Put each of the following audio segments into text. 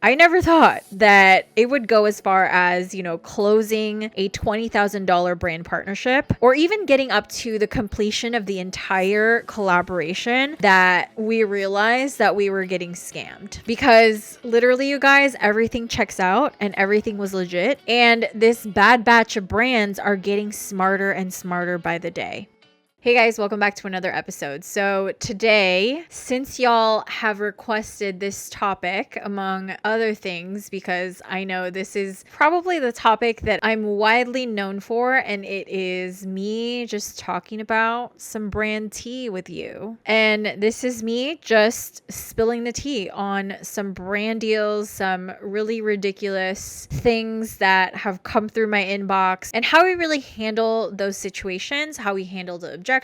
I never thought that it would go as far as, closing a $20,000 brand partnership or even getting up to the completion of the entire collaboration that we realized that we were getting scammed. Because literally, you guys, everything checks out and everything was legit. And this bad batch of brands are getting smarter and smarter by the day. Hey guys, welcome back to another episode. So today, since y'all have requested this topic among other things, because I know this is probably the topic that I'm widely known for, and it is me just talking about some brand tea with you. And this is me just spilling the tea on some brand deals, some really ridiculous things that have come through my inbox, and how we really handle those situations, how we handle the objections,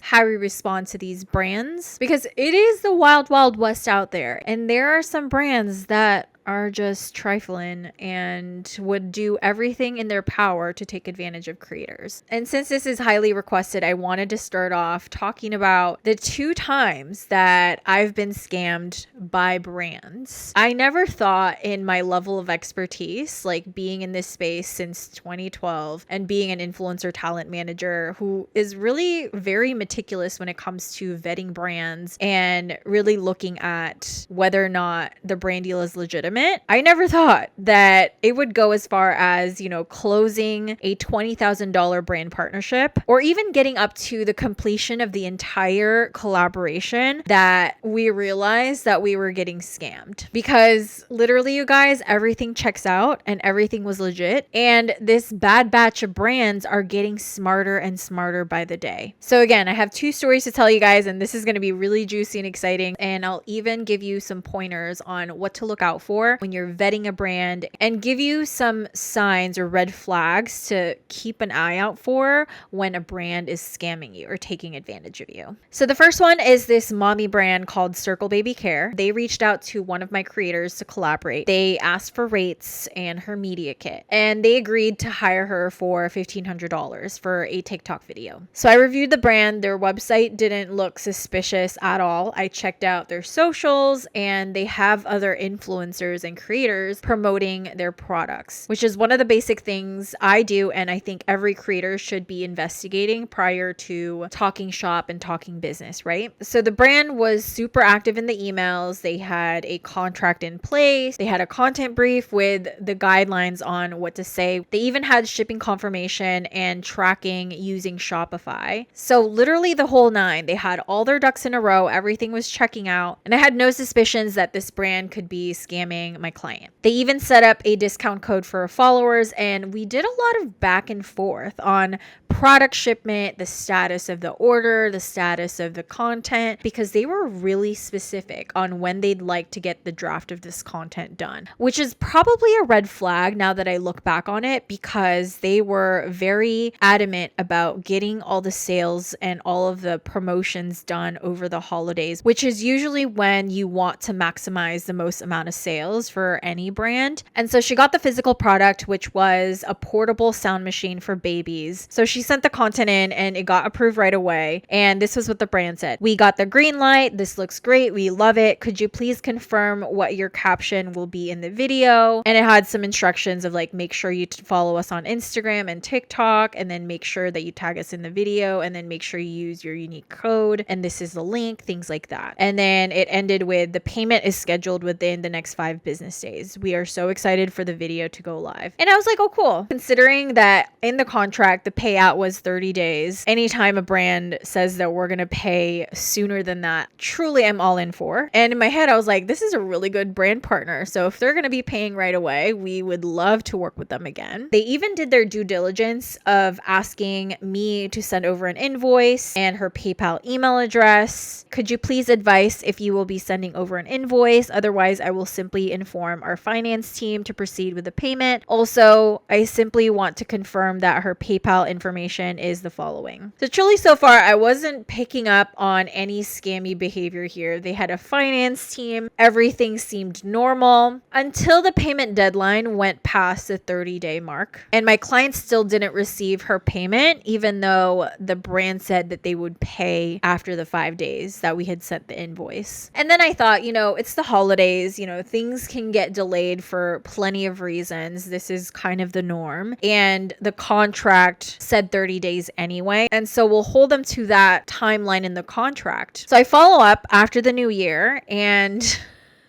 how we respond to these brands, because it is the wild, wild west out there. And there are some brands that are just trifling and would do everything in their power to take advantage of creators. And since this is highly requested, I wanted to start off talking about the 2 times that I've been scammed by brands. I never thought in my level of expertise, like being in this space since 2012 and being an influencer talent manager who is really very meticulous when it comes to vetting brands and really looking at whether or not the brand deal is legitimate. I never thought that it would go as far as, closing a $20,000 brand partnership or even getting up to the completion of the entire collaboration that we realized that we were getting scammed. Because literally, you guys, everything checks out and everything was legit. And this bad batch of brands are getting smarter and smarter by the day. So again, I have 2 stories to tell you guys, and this is going to be really juicy and exciting. And I'll even give you some pointers on what to look out for when you're vetting a brand and give you some signs or red flags to keep an eye out for when a brand is scamming you or taking advantage of you. So the first one is this mommy brand called Circle Baby Care. They reached out to one of my creators to collaborate. They asked for rates and her media kit, and they agreed to hire her for $1,500 for a TikTok video. So I reviewed the brand. Their website didn't look suspicious at all. I checked out their socials, and they have other influencers and creators promoting their products, which is one of the basic things I do, and I think every creator should be investigating prior to talking shop and talking business, right? So the brand was super active in the emails. They had a contract in place. They had a content brief with the guidelines on what to say. They even had shipping confirmation and tracking using Shopify. So literally the whole 9. They had all their ducks in a row. Everything was checking out, and I had no suspicions that this brand could be scamming my client. They even set up a discount code for followers, and we did a lot of back and forth on product shipment, the status of the order, the status of the content, because they were really specific on when they'd like to get the draft of this content done, which is probably a red flag now that I look back on it, because they were very adamant about getting all the sales and all of the promotions done over the holidays, which is usually when you want to maximize the most amount of sales for any brand. And so she got the physical product, which was a portable sound machine for babies. So she sent the content in and it got approved right away. And this was what the brand said: "We got the green light. This looks great. We love it. Could you please confirm what your caption will be in the video?" And it had some instructions of like, make sure you follow us on Instagram and TikTok, and then make sure that you tag us in the video, and then make sure you use your unique code. And this is the link, things like that. And then it ended with the payment is scheduled within the next 5 business days. We are so excited for the video to go live. And I was like, oh, cool. Considering that in the contract, the payout was 30 days. Anytime a brand says that we're going to pay sooner than that, truly I'm all in for. And in my head, I was like, this is a really good brand partner. So if they're going to be paying right away, we would love to work with them again. They even did their due diligence of asking me to send over an invoice and her PayPal email address. Could you please advise if you will be sending over an invoice? Otherwise, I will simply inform our finance team to proceed with the payment. Also, I simply want to confirm that her PayPal information is the following. So truly, so far, I wasn't picking up on any scammy behavior here. They had a finance team. Everything seemed normal until the payment deadline went past the 30-day mark. And my client still didn't receive her payment, even though the brand said that they would pay after the 5 days that we had sent the invoice. And then I thought, it's the holidays, things things can get delayed for plenty of reasons. This is kind of the norm. And the contract said 30 days anyway. And so we'll hold them to that timeline in the contract. So I follow up after the new year, and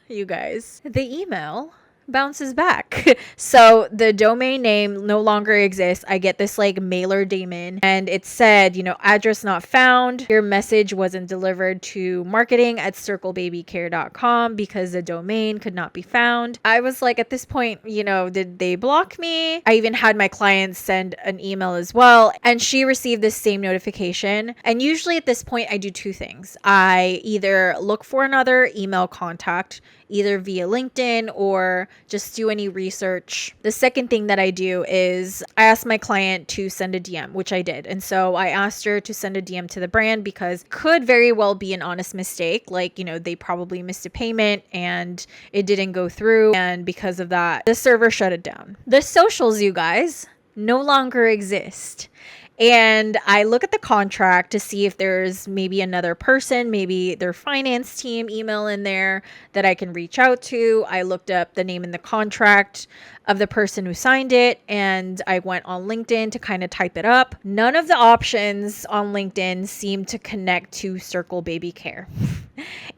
you guys, the email bounces back. So the domain name no longer exists. I get this like mailer daemon, and it said, address not found. Your message wasn't delivered to marketing@circlebabycare.com because the domain could not be found. I was like, at this point, did they block me? I even had my client send an email as well, and she received this same notification. And usually at this point, I do two things. I either look for another email contact, either via LinkedIn or just do any research. The second thing that I do is I ask my client to send a DM, which I did. And so I asked her to send a DM to the brand because could very well be an honest mistake. Like, they probably missed a payment and it didn't go through. And because of that, the server shut it down. The socials, you guys, no longer exist. And I look at the contract to see if there's maybe another person, maybe their finance team email in there that I can reach out to. I looked up the name in the contract of the person who signed it, and I went on LinkedIn to kind of type it up. None of the options on LinkedIn seem to connect to Circle Baby Care.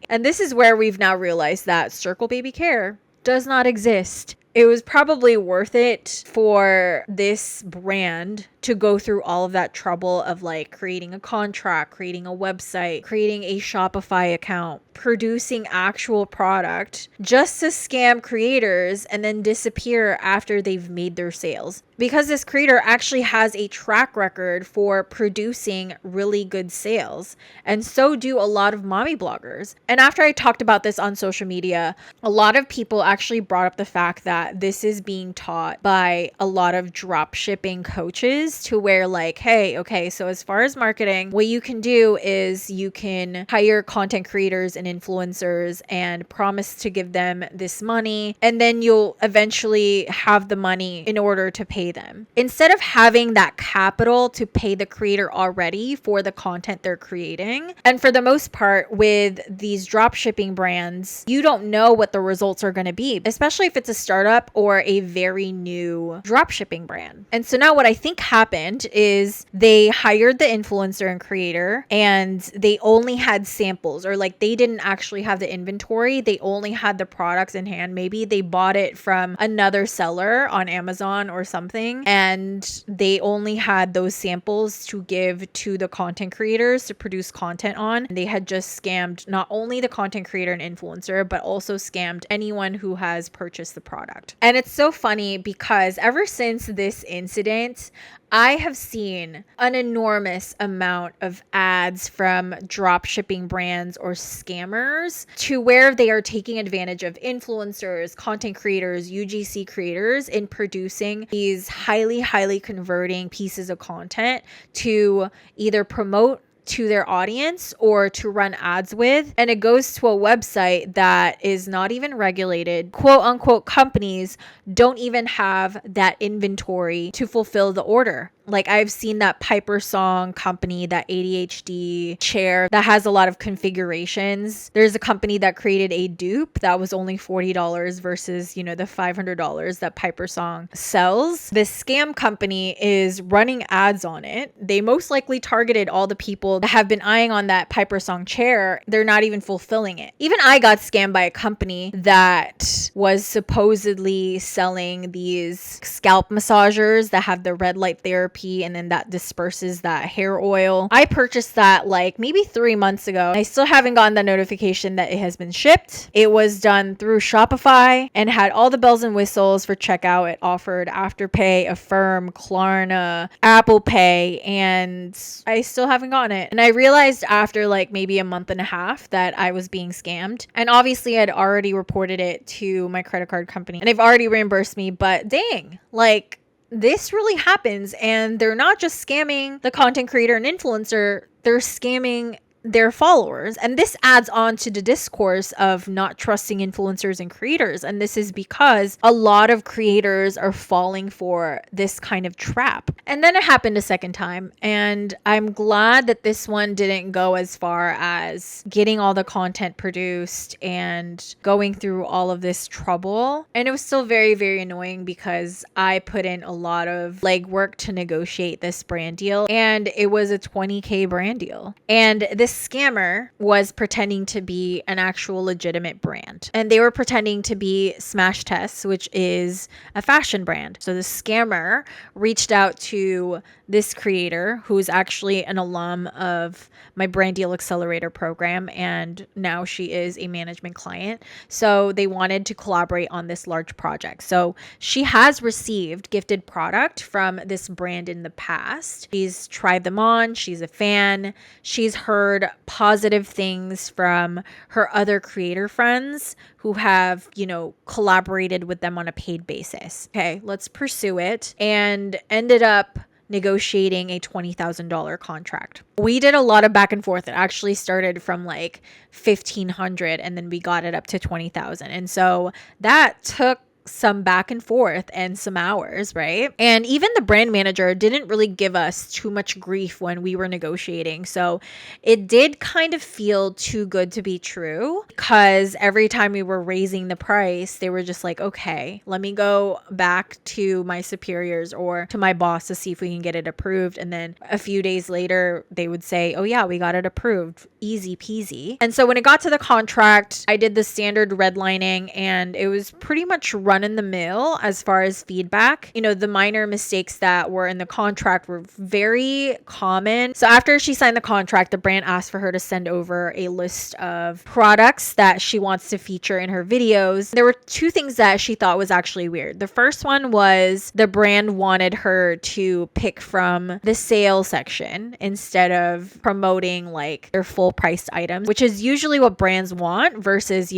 And this is where we've now realized that Circle Baby Care does not exist. It was probably worth it for this brand to go through all of that trouble of like creating a contract, creating a website, creating a Shopify account, producing actual product just to scam creators and then disappear after they've made their sales. Because this creator actually has a track record for producing really good sales. And so do a lot of mommy bloggers. And after I talked about this on social media, a lot of people actually brought up the fact that this is being taught by a lot of drop shipping coaches to where like, hey, okay, so as far as marketing, what you can do is you can hire content creators and influencers and promise to give them this money, and then you'll eventually have the money in order to pay them. Instead of having that capital to pay the creator already for the content they're creating. And for the most part, with these drop shipping brands, you don't know what the results are going to be, especially if it's a startup or a very new drop shipping brand. And so now what I think happened is they hired the influencer and creator, and they only had samples, or like they didn't actually have the inventory. They only had the products in hand. Maybe they bought it from another seller on Amazon or something, and they only had those samples to give to the content creators to produce content on. They had just scammed not only the content creator and influencer, but also scammed anyone who has purchased the product. And it's so funny because ever since this incident, I have seen an enormous amount of ads from drop shipping brands or scammers to where they are taking advantage of influencers, content creators, UGC creators in producing these highly converting pieces of content to either promote to their audience or to run ads with. And it goes to a website that is not even regulated. Quote unquote companies don't even have that inventory to fulfill the order. Like I've seen that Piper Song company, that ADHD chair that has a lot of configurations. There's a company that created a dupe that was only $40 versus, the $500 that Piper Song sells. This scam company is running ads on it. They most likely targeted all the people that have been eyeing on that Piper Song chair. They're not even fulfilling it. Even I got scammed by a company that was supposedly selling these scalp massagers that have the red light therapy, and then that disperses that hair oil. I purchased that like maybe 3 months ago. I still haven't gotten the notification that it has been shipped. It was done through Shopify and had all the bells and whistles for checkout. It offered Afterpay, Affirm, Klarna, Apple Pay, and I still haven't gotten it. And I realized after like maybe a month and a half that I was being scammed. And obviously I'd already reported it to my credit card company and they've already reimbursed me, but dang, like this really happens. And they're not just scamming the content creator and influencer, they're scamming their followers. And this adds on to the discourse of not trusting influencers and creators. And this is because a lot of creators are falling for this kind of trap. And then it happened a second time. And I'm glad that this one didn't go as far as getting all the content produced and going through all of this trouble. And it was still very, very annoying because I put in a lot of legwork to negotiate this brand deal. And it was a $20K brand deal. And this scammer was pretending to be an actual legitimate brand. And they were pretending to be Smash Tests, which is a fashion brand. So the scammer reached out to this creator who's actually an alum of my brand deal accelerator program, and now she is a management client. So they wanted to collaborate on this large project. So she has received gifted product from this brand in the past. She's tried them on. She's a fan. She's heard positive things from her other creator friends who have, collaborated with them on a paid basis. Okay, let's pursue it. And ended up negotiating a $20,000 contract. We did a lot of back and forth. It actually started from like 1,500 and then we got it up to 20,000. And so that took some back and forth and some hours, right? And even the brand manager didn't really give us too much grief when we were negotiating. So it did kind of feel too good to be true, because every time we were raising the price, they were just like, okay, let me go back to my superiors or to my boss to see if we can get it approved. And then a few days later, they would say, oh yeah, we got it approved. Easy peasy. And so when it got to the contract, I did the standard redlining and it was pretty much run in the mill as far as feedback. The minor mistakes that were in the contract were very common. So after she signed the contract, the brand asked for her to send over a list of products that she wants to feature in her videos. There were two things that she thought was actually weird. The first one was the brand wanted her to pick from the sale section instead of promoting like their full priced items, which is usually what brands want versus,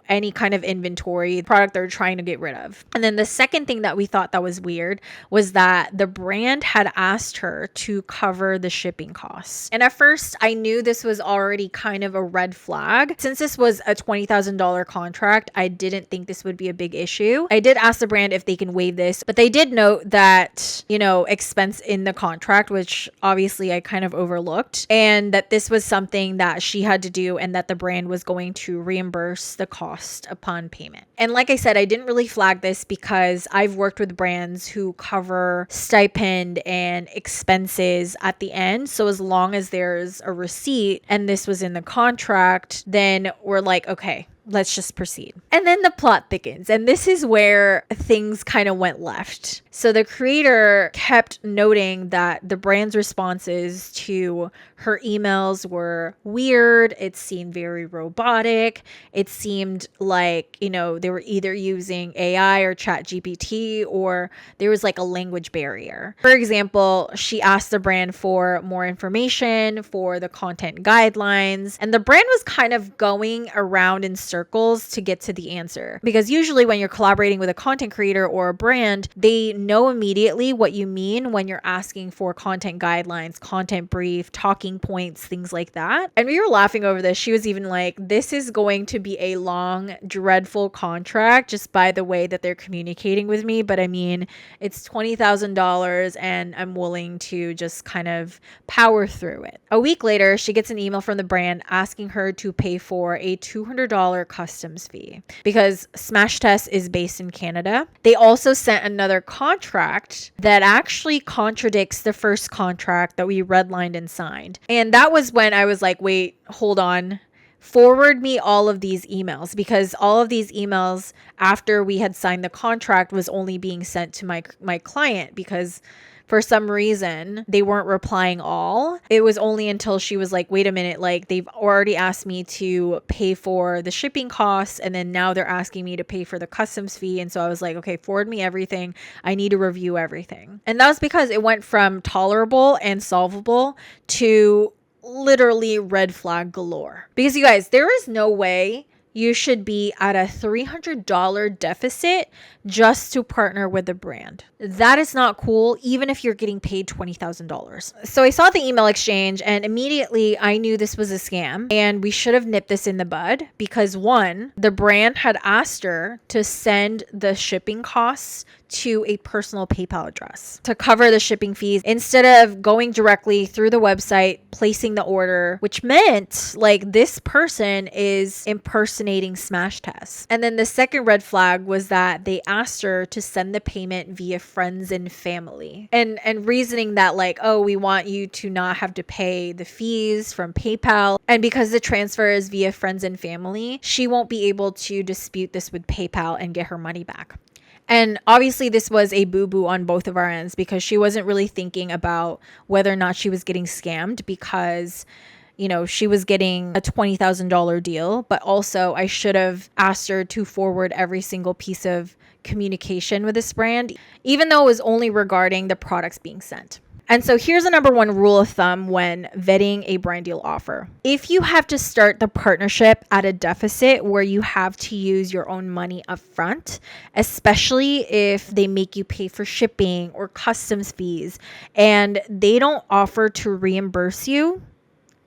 any kind of inventory product they're trying to get rid of. And then the second thing that we thought that was weird was that the brand had asked her to cover the shipping costs. And at first I knew this was already kind of a red flag. Since this was a $20,000 contract, I didn't think this would be a big issue. I did ask the brand if they can waive this, but they did note that, expense in the contract, which obviously I kind of overlooked, and that this was something that she had to do and that the brand was going to reimburse the cost upon payment. And like I said, I didn't really flag this because I've worked with brands who cover stipend and expenses at the end. So as long as there's a receipt and this was in the contract, then we're like, okay, let's just proceed. And then the plot thickens. And this is where things kind of went left. So the creator kept noting that the brand's responses to her emails were weird. It seemed very robotic. It seemed like, they were either using AI or ChatGPT, or there was like a language barrier. For example, she asked the brand for more information for the content guidelines, and the brand was kind of going around in circles to get to the answer. Because usually when you're collaborating with a content creator or a brand, they know immediately what you mean when you're asking for content guidelines, content brief, talking points, things like that. And we were laughing over this. She was even like, this is going to be a long, dreadful contract just by the way that they're communicating with me. But I mean, it's $20,000 and I'm willing to just kind of power through it. A week later, she gets an email from the brand asking her to pay for a $200 customs fee because Smash Test is based in Canada. They also sent another contract that actually contradicts the first contract that we redlined and signed. And that was when I was like, wait, hold on. Forward me all of these emails, because all of these emails after we had signed the contract was only being sent to my client, because for some reason they weren't replying all. It was only until she was like, wait a minute, like they've already asked me to pay for the shipping costs and then now they're asking me to pay for the customs fee. And so I was like, okay, forward me everything. I need to review everything. And that was because it went from tolerable and solvable to literally red flag galore. Because you guys, there is no way you should be at a $300 deficit just to partner with the brand. That is not cool, even if you're getting paid $20,000. So I saw the email exchange and immediately I knew this was a scam and we should have nipped this in the bud because one, the brand had asked her to send the shipping costs to a personal PayPal address to cover the shipping fees instead of going directly through the website, placing the order, which meant like this person is impersonating smash tests. And then the second red flag was that they asked her to send the payment via friends and family and reasoning that like, oh, we want you to not have to pay the fees from PayPal. And because the transfer is via friends and family, she won't be able to dispute this with PayPal and get her money back. And obviously this was a boo-boo on both of our ends because she wasn't really thinking about whether or not she was getting scammed because, you know, she was getting a $20,000 deal, but also I should have asked her to forward every single piece of communication with this brand, even though it was only regarding the products being sent. And so here's the number one rule of thumb when vetting a brand deal offer. If you have to start the partnership at a deficit where you have to use your own money up front, especially if they make you pay for shipping or customs fees and they don't offer to reimburse you,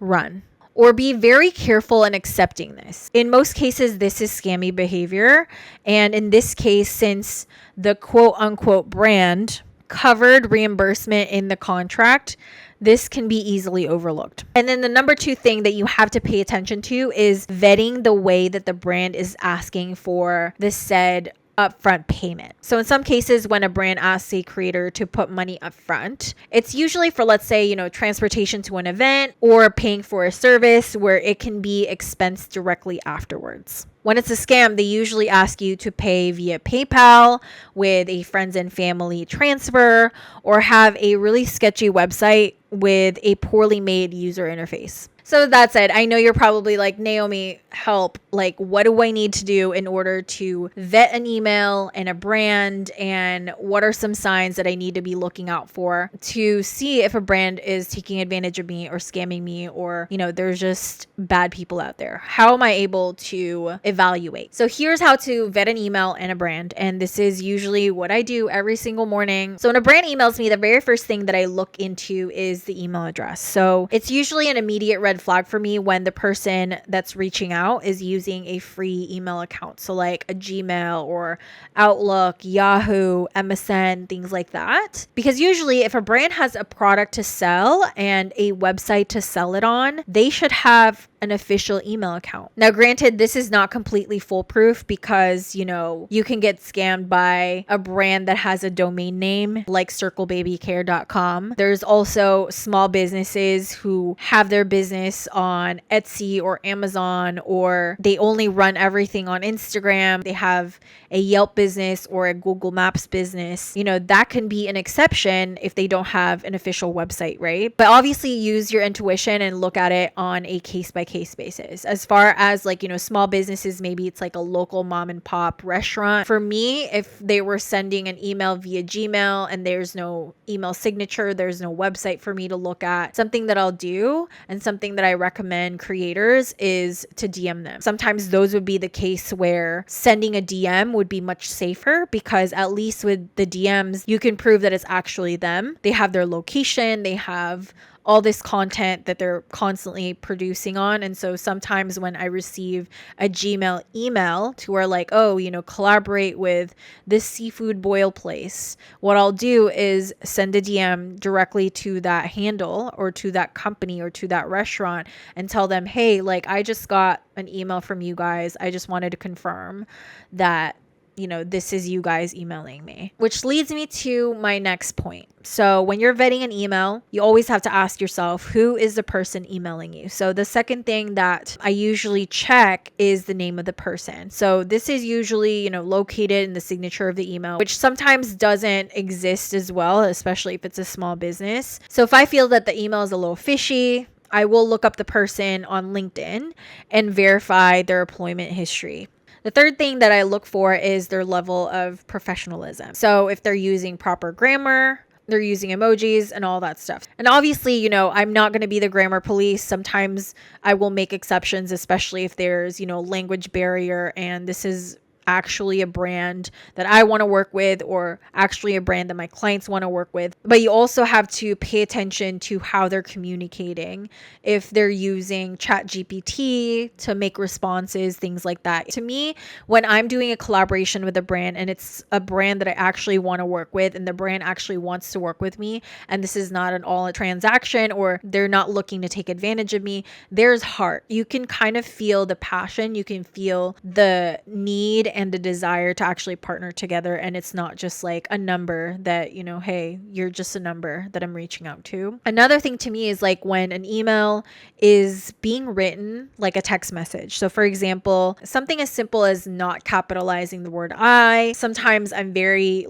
run. Or be very careful in accepting this. In most cases, this is scammy behavior. And in this case, since the quote unquote brand covered reimbursement in the contract, this can be easily overlooked. And then the number two thing that you have to pay attention to is vetting the way that the brand is asking for the said upfront payment. So in some cases, when a brand asks a creator to put money upfront, it's usually for, let's say, you know, transportation to an event or paying for a service where it can be expensed directly afterwards. When it's a scam, they usually ask you to pay via PayPal with a friends and family transfer or have a really sketchy website with a poorly made user interface. So that said, I know you're probably like, Naomi, help. Like, what do I need to do in order to vet an email and a brand? And what are some signs that I need to be looking out for to see if a brand is taking advantage of me or scamming me or, you know, there's just bad people out there? How am I able to evaluate? So here's how to vet an email and a brand. And this is usually what I do every single morning. So when a brand emails me, the very first thing that I look into is the email address. So it's usually an immediate red flag for me when the person that's reaching out is using a free email account. So like a Gmail or Outlook, Yahoo, MSN, things like that. Because usually if a brand has a product to sell and a website to sell it on, they should have an official email account. Now, granted, this is not completely foolproof because, you know, you can get scammed by a brand that has a domain name like circlebabycare.com. There's also small businesses who have their business on Etsy or Amazon, or they only run everything on Instagram. They have a Yelp business or a Google Maps business. You know, that can be an exception if they don't have an official website, right? But obviously use your intuition and look at it on a case by case basis. As far as like, you know, small businesses, maybe it's like a local mom and pop restaurant. For me, if they were sending an email via Gmail and there's no email signature, there's no website for me to look at, something that I'll do and something that I recommend creators is to DM them. Sometimes those would be the case where sending a DM would be much safer because at least with the DMs, you can prove that it's actually them. They have their location, they have all this content that they're constantly producing on. And so sometimes when I receive a Gmail email to where like, oh, you know, collaborate with this seafood boil place, what I'll do is send a DM directly to that handle or to that company or to that restaurant and tell them, hey, like I just got an email from you guys. I just wanted to confirm that, you know, this is you guys emailing me, which leads me to my next point. So when you're vetting an email, you always have to ask yourself, who is the person emailing you? So the second thing that I usually check is the name of the person. So this is usually, you know, located in the signature of the email, which sometimes doesn't exist as well, especially if it's a small business. So if I feel that the email is a little fishy, I will look up the person on LinkedIn and verify their employment history. The third thing that I look for is their level of professionalism. So if they're using proper grammar, they're using emojis and all that stuff. And obviously, I'm not going to be the grammar police. Sometimes I will make exceptions, especially if there's, language barrier and this is actually a brand that I want to work with, or actually a brand that my clients want to work with. But you also have to pay attention to how they're communicating. If they're using ChatGPT to make responses, things like that. To me, when I'm doing a collaboration with a brand and it's a brand that I actually want to work with and the brand actually wants to work with me, and this is not at all a transaction or they're not looking to take advantage of me, there's heart. You can kind of feel the passion, you can feel the need and the desire to actually partner together. And it's not just like a number that, hey, you're just a number that I'm reaching out to. Another thing to me is like when an email is being written like a text message. So for example, something as simple as not capitalizing the word I. Sometimes I'm very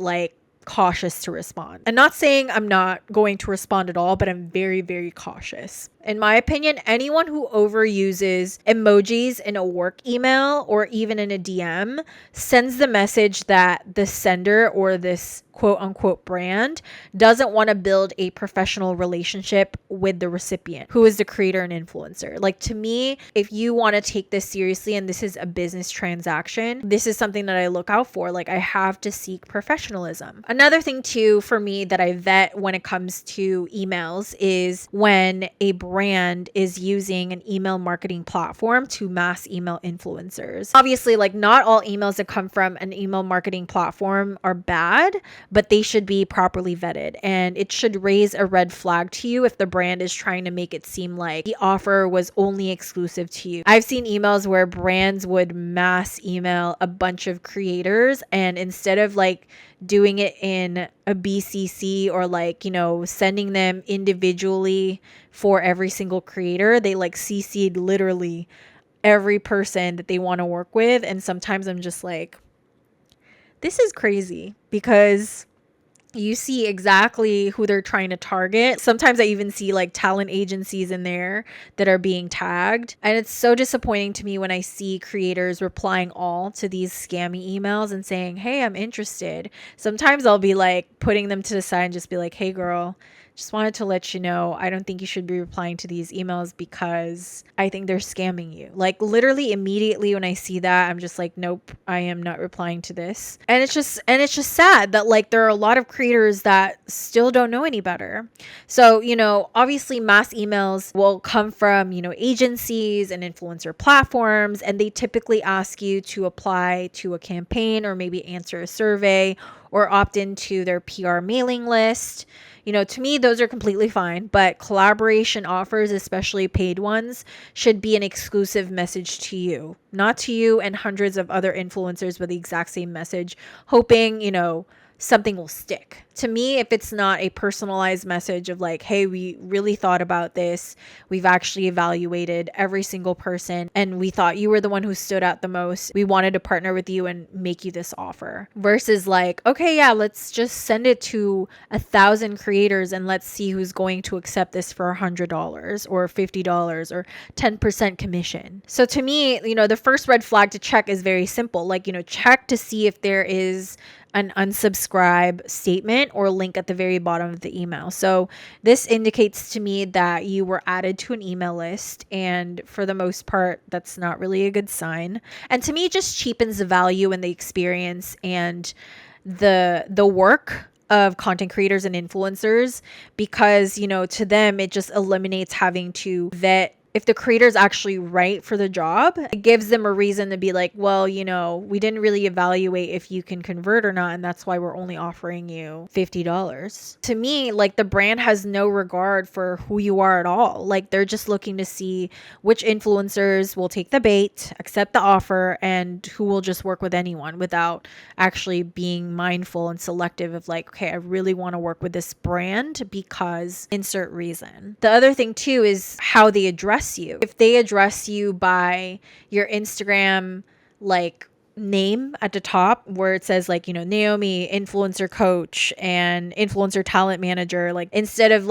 cautious to respond. I'm not saying I'm not going to respond at all, but I'm very, very cautious. In my opinion, anyone who overuses emojis in a work email or even in a DM sends the message that the sender or this quote unquote brand doesn't want to build a professional relationship with the recipient, who is the creator and influencer. Like, to me, if you want to take this seriously and this is a business transaction, this is something that I look out for. Like, I have to seek professionalism. Another thing too for me that I vet when it comes to emails is when a brand is using an email marketing platform to mass email influencers. Obviously, like, not all emails that come from an email marketing platform are bad, but they should be properly vetted, and it should raise a red flag to you if the brand is trying to make it seem like the offer was only exclusive to you. I've seen emails where brands would mass email a bunch of creators, and instead of doing it in a BCC or sending them individually for every single creator, they CC'd literally every person that they want to work with. And sometimes I'm just like, this is crazy, because you see exactly who they're trying to target. Sometimes I even see talent agencies in there that are being tagged. And it's so disappointing to me when I see creators replying all to these scammy emails and saying, hey, I'm interested. Sometimes I'll be putting them to the side and just be like, hey girl, just wanted to let you know, I don't think you should be replying to these emails because I think they're scamming you. Literally immediately when I see that, I'm just like, nope, I am not replying to this. And it's just sad that there are a lot of creators that still don't know any better. So, obviously mass emails will come from, agencies and influencer platforms, and they typically ask you to apply to a campaign or maybe answer a survey or opt into their PR mailing list. To me, those are completely fine, but collaboration offers, especially paid ones, should be an exclusive message to you, not to you and hundreds of other influencers with the exact same message, hoping, something will stick. To me, if it's not a personalized message of hey, we really thought about this, we've actually evaluated every single person, and we thought you were the one who stood out the most, we wanted to partner with you and make you this offer, versus okay, yeah, let's just send it to 1,000 creators and let's see who's going to accept this for $100 or $50 or 10% commission. So to me, the first red flag to check is very simple. Check to see if there is an unsubscribe statement or link at the very bottom of the email. So this indicates to me that you were added to an email list, and for the most part, that's not really a good sign. And to me, it just cheapens the value and the experience and the work of content creators and influencers, because, to them, it just eliminates having to vet if the creator is actually right for the job. It gives them a reason to be like, well, we didn't really evaluate if you can convert or not, and that's why we're only offering you $50. To me, the brand has no regard for who you are at all. They're just looking to see which influencers will take the bait, accept the offer, and who will just work with anyone without actually being mindful and selective of okay, I really want to work with this brand because insert reason. The other thing too is how they address you. If they address you by your Instagram name at the top where it says Naomi influencer coach and influencer talent manager, instead of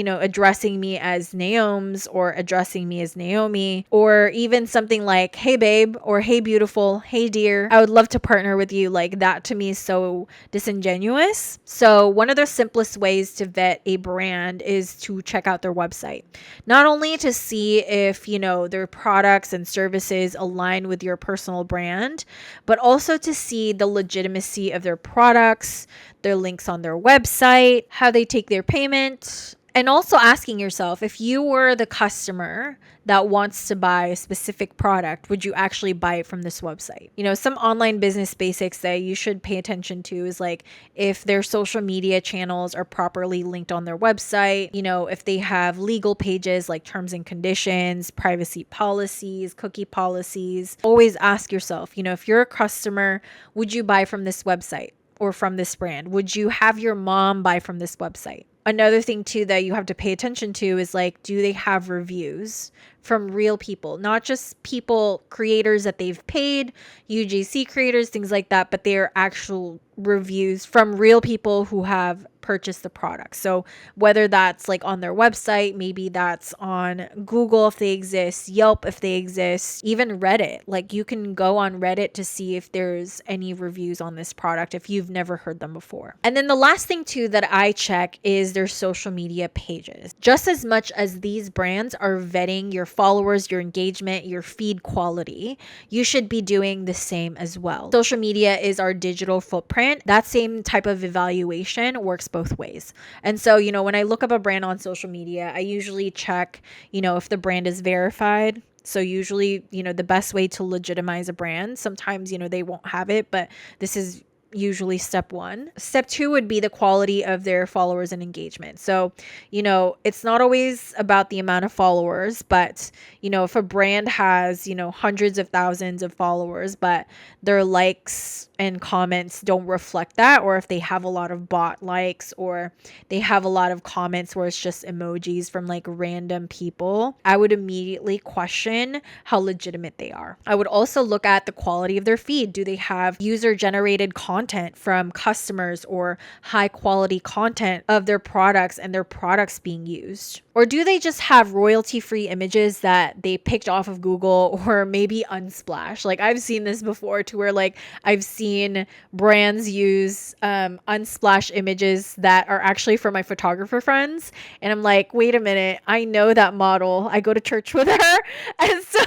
addressing me as naohms or addressing me as Naomi, or even something like, hey babe, or hey beautiful, hey dear, I would love to partner with you. Like, that to me is so disingenuous. So one of the simplest ways to vet a brand is to check out their website. Not only to see if, their products and services align with your personal brand, but also to see the legitimacy of their products, their links on their website, how they take their payment, and also asking yourself, if you were the customer that wants to buy a specific product, would you actually buy it from this website? Some online business basics that you should pay attention to is like if their social media channels are properly linked on their website, if they have legal pages like terms and conditions, privacy policies, cookie policies. Always ask yourself, if you're a customer, would you buy from this website or from this brand? Would you have your mom buy from this website? Another thing too that you have to pay attention to is like, do they have reviews from real people? Not just people, creators that they've paid, UGC creators, things like that, but they're actual reviews from real people who have purchased the product. So whether that's like on their website, maybe that's on Google if they exist, Yelp if they exist, even Reddit. Like, you can go on Reddit to see if there's any reviews on this product if you've never heard them before. And then the last thing too that I check is their social media pages. Just as much as these brands are vetting your followers, your engagement, your feed quality, you should be doing the same as well. Social media is our digital footprint. That same type of evaluation works both ways. And so, when I look up a brand on social media, I usually check, if the brand is verified. So usually, the best way to legitimize a brand, sometimes, they won't have it, but this is usually step one. Step two would be the quality of their followers and engagement. So, it's not always about the amount of followers, but, if a brand has, hundreds of thousands of followers, but their likes and comments don't reflect that, or if they have a lot of bot likes, or they have a lot of comments where it's just emojis from like random people, I would immediately question how legitimate they are. I would also look at the quality of their feed. Do they have user generated content from customers or high quality content of their products and their products being used? Or do they just have royalty-free images that they picked off of Google or maybe Unsplash? Like, I've seen this before to where like I've seen brands use Unsplash images that are actually for my photographer friends. And I'm like, wait a minute, I know that model. I go to church with her. And so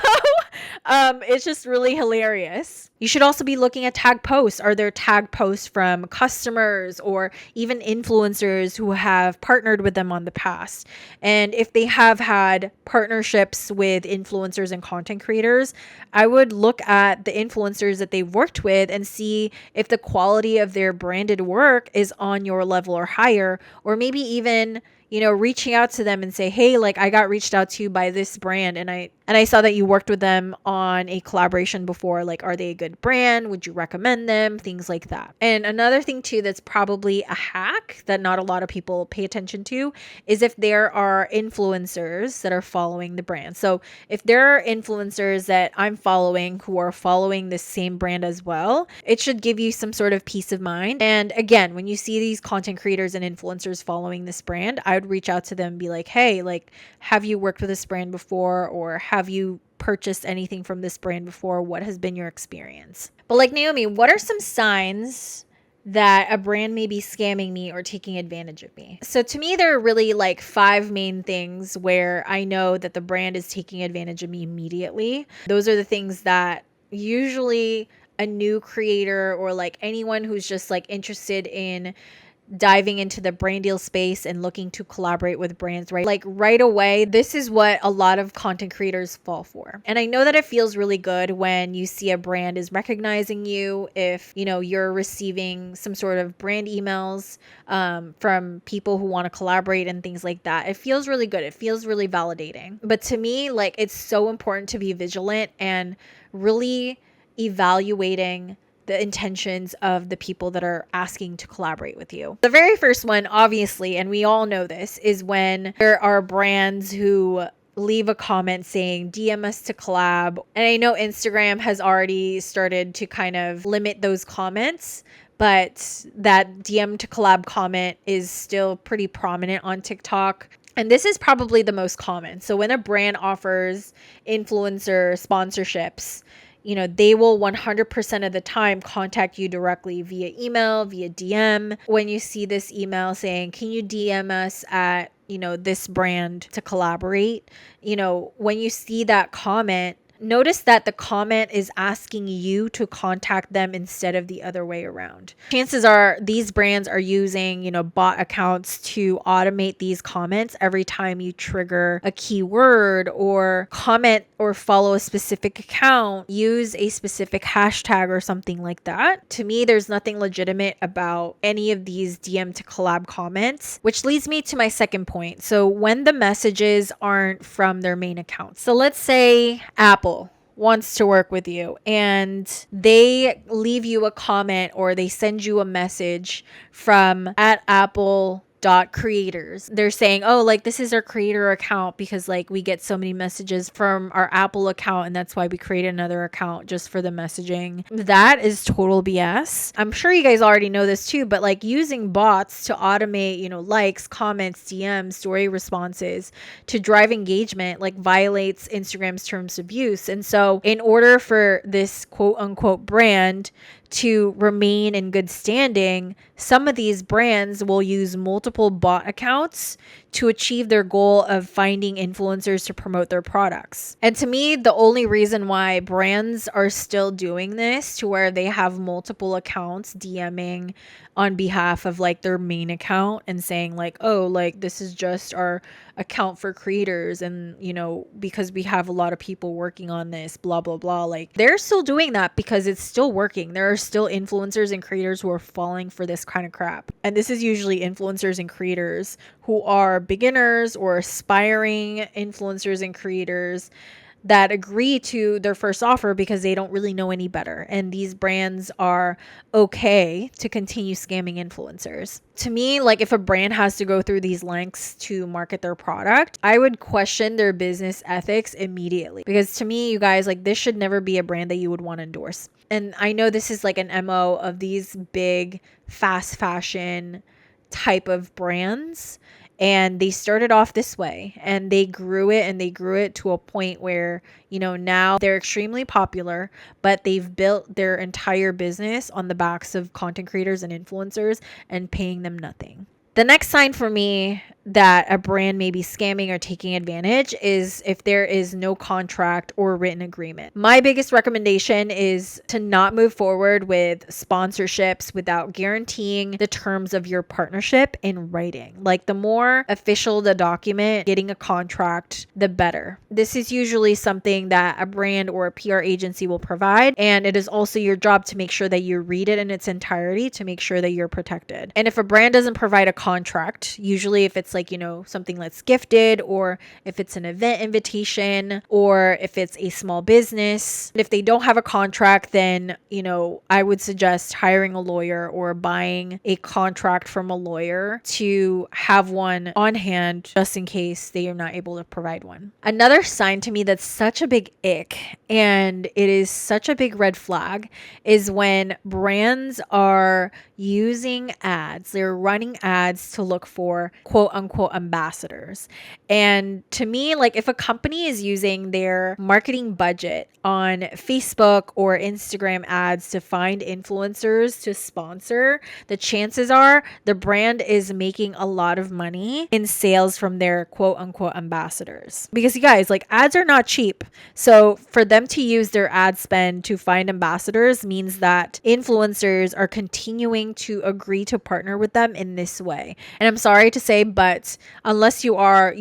it's just really hilarious. You should also be looking at tag posts. Are there tag posts from customers or even influencers who have partnered with them on the past? And if they have had partnerships with influencers and content creators, I would look at the influencers that they've worked with and see if the quality of their branded work is on your level or higher, or maybe even reaching out to them and say, hey, like, I got reached out to by this brand and I saw that you worked with them on a collaboration before. Like, are they a good brand? Would you recommend them? Things like that. And another thing too that's probably a hack that not a lot of people pay attention to is if there are influencers that are following the brand. So if there are influencers that I'm following who are following the same brand as well, it should give you some sort of peace of mind. And again, when you see these content creators and influencers following this brand, I would reach out to them and be like, hey, like, have you worked with this brand before? Or have you purchased anything from this brand before? What has been your experience? But like, Naomi, what are some signs that a brand may be scamming me or taking advantage of me? So to me, there are really like 5 main things where I know that the brand is taking advantage of me immediately. Those are the things that usually a new creator or like anyone who's just like interested in diving into the brand deal space and looking to collaborate with brands, right? Like right away, this is what a lot of content creators fall for. And I know that it feels really good when you see a brand is recognizing you, if, you're receiving some sort of brand emails from people who want to collaborate and things like that. It feels really good. It feels really validating. But to me, like, it's so important to be vigilant and really evaluating the intentions of the people that are asking to collaborate with you. The very first one, obviously, and we all know this, is when there are brands who leave a comment saying DM us to collab. And I know Instagram has already started to kind of limit those comments, but that DM to collab comment is still pretty prominent on TikTok. And this is probably the most common. So when a brand offers influencer sponsorships, they will 100% of the time contact you directly via email, via DM. When you see this email saying, can you DM us at, this brand to collaborate? When you see that comment, notice that the comment is asking you to contact them instead of the other way around. Chances are these brands are using, bot accounts to automate these comments every time you trigger a keyword or comment or follow a specific account, use a specific hashtag or something like that. To me, there's nothing legitimate about any of these DM to collab comments, which leads me to my second point. So when the messages aren't from their main account. So let's say Apple wants to work with you and they leave you a comment or they send you a message from @apple.creators. They're saying, oh, like this is our creator account because like we get so many messages from our Apple account and that's why we create another account just for the messaging. That is total BS. I'm sure you guys already know this too, but like using bots to automate, likes, comments, DMs, story responses to drive engagement like violates Instagram's terms of use. And so in order for this quote unquote brand to remain in good standing, some of these brands will use multiple bot accounts to achieve their goal of finding influencers to promote their products. And to me, the only reason why brands are still doing this to where they have multiple accounts DMing on behalf of like their main account and saying like, oh, like this is just our account for creators and because we have a lot of people working on this, blah blah blah, like they're still doing that because it's still working. There are still influencers and creators who are falling for this kind of crap, and this is usually influencers and creators who are beginners or aspiring influencers and creators that agree to their first offer because they don't really know any better. And these brands are okay to continue scamming influencers. To me, like if a brand has to go through these lengths to market their product, I would question their business ethics immediately. Because to me, you guys, like this should never be a brand that you would want to endorse. And I know this is like an MO of these big fast fashion type of brands. And they started off this way and they grew it to a point where, now they're extremely popular, but they've built their entire business on the backs of content creators and influencers and paying them nothing. The next sign for me that a brand may be scamming or taking advantage is if there is no contract or written agreement. My biggest recommendation is to not move forward with sponsorships without guaranteeing the terms of your partnership in writing. Like the more official the document, getting a contract, the better. This is usually something that a brand or a PR agency will provide, and it is also your job to make sure that you read it in its entirety to make sure that you're protected. And if a brand doesn't provide a contract, usually if it's like, something that's gifted, or if it's an event invitation, or if it's a small business, if they don't have a contract, then, I would suggest hiring a lawyer or buying a contract from a lawyer to have one on hand just in case they are not able to provide one. Another sign to me that's such a big ick and it is such a big red flag is when brands are using ads. They're running ads to look for quote unquote ambassadors. And to me, like if a company is using their marketing budget on Facebook or Instagram ads to find influencers to sponsor, the chances are the brand is making a lot of money in sales from their quote unquote ambassadors. Because you guys, like ads are not cheap. So for them to use their ad spend to find ambassadors means that influencers are continuing to agree to partner with them in this way. And I'm sorry to say, but unless you are,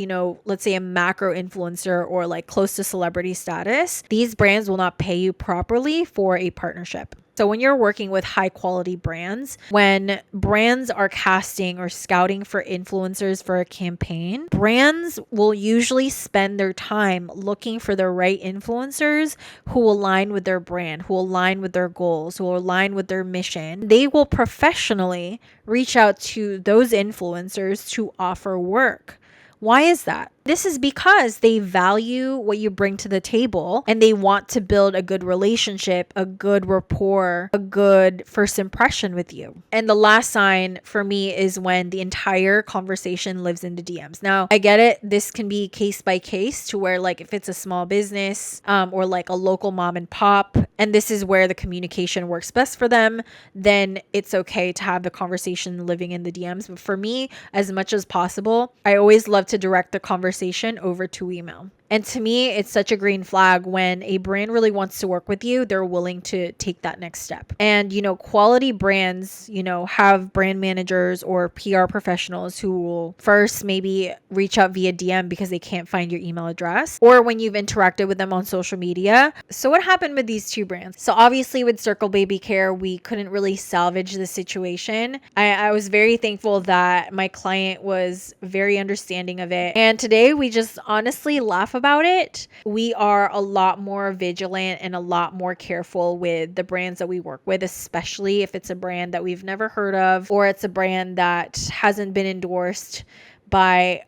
let's say a macro influencer or like close to celebrity status, these brands will not pay you properly for a partnership. So when you're working with high quality brands, when brands are casting or scouting for influencers for a campaign, brands will usually spend their time looking for the right influencers who align with their brand, who align with their goals, who align with their mission. They will professionally reach out to those influencers to offer work. Why is that? This is because they value what you bring to the table and they want to build a good relationship, a good rapport, a good first impression with you. And the last sign for me is when the entire conversation lives in the DMs. Now, I get it. This can be case by case to where, like, if it's a small business or like a local mom and pop, and this is where the communication works best for them, then it's okay to have the conversation living in the DMs. But for me, as much as possible, I always love to direct the conversation over to email. And to me, it's such a green flag when a brand really wants to work with you, they're willing to take that next step. And, quality brands, have brand managers or PR professionals who will first maybe reach out via DM because they can't find your email address, or when you've interacted with them on social media. So what happened with these two brands? So obviously with Circle Baby Care, we couldn't really salvage the situation. I was very thankful that my client was very understanding of it. And today we just honestly laugh about it. We are a lot more vigilant and a lot more careful with the brands that we work with, especially if it's a brand that we've never heard of or it's a brand that hasn't been endorsed by,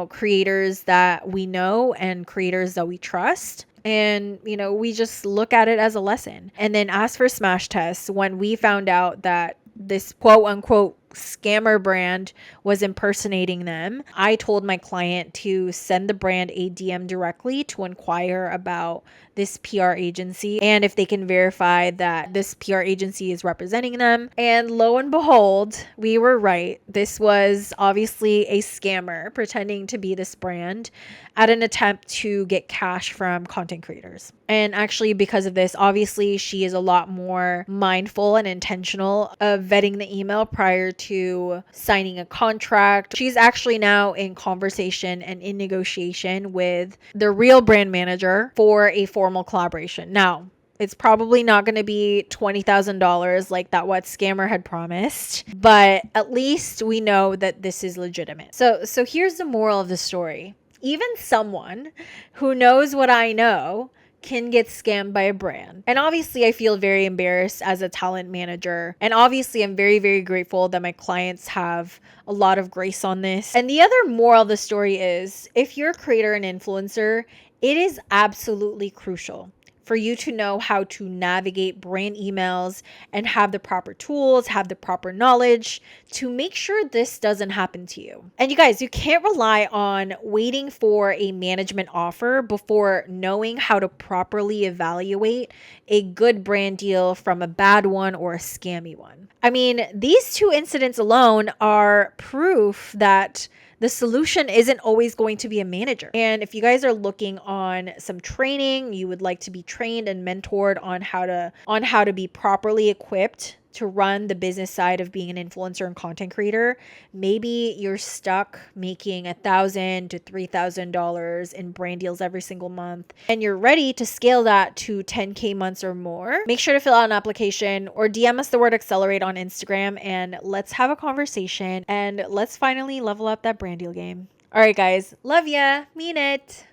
creators that we know and creators that we trust. And, we just look at it as a lesson. And then as for smash tests, when we found out that this quote unquote scammer brand was impersonating them, I told my client to send the brand a DM directly to inquire about this PR agency and if they can verify that this PR agency is representing them. And lo and behold, we were right. This was obviously a scammer pretending to be this brand at an attempt to get cash from content creators. And actually, because of this, obviously she is a lot more mindful and intentional of vetting the email prior to signing a contract. She's actually now in conversation and in negotiation with the real brand manager for a formal collaboration. Now, it's probably not going to be $20,000 like that what scammer had promised, but at least we know that this is legitimate. So here's the moral of the story. Even someone who knows what I know can get scammed by a brand. And obviously I feel very embarrassed as a talent manager. And obviously I'm very, very grateful that my clients have a lot of grace on this. And the other moral of the story is, if you're a creator and influencer, it is absolutely crucial for you to know how to navigate brand emails and have the proper tools, have the proper knowledge to make sure this doesn't happen to you. And you guys, you can't rely on waiting for a management offer before knowing how to properly evaluate a good brand deal from a bad one or a scammy one. I mean, these two incidents alone are proof that the solution isn't always going to be a manager. And if you guys are looking on some training, you would like to be trained and mentored on how to be properly equipped to run the business side of being an influencer and content creator, maybe you're stuck making $1,000 to $3,000 in brand deals every single month, and you're ready to scale that to 10K months or more. Make sure to fill out an application or DM us the word accelerate on Instagram, and let's have a conversation and let's finally level up that brand deal game. All right, guys, love ya, mean it.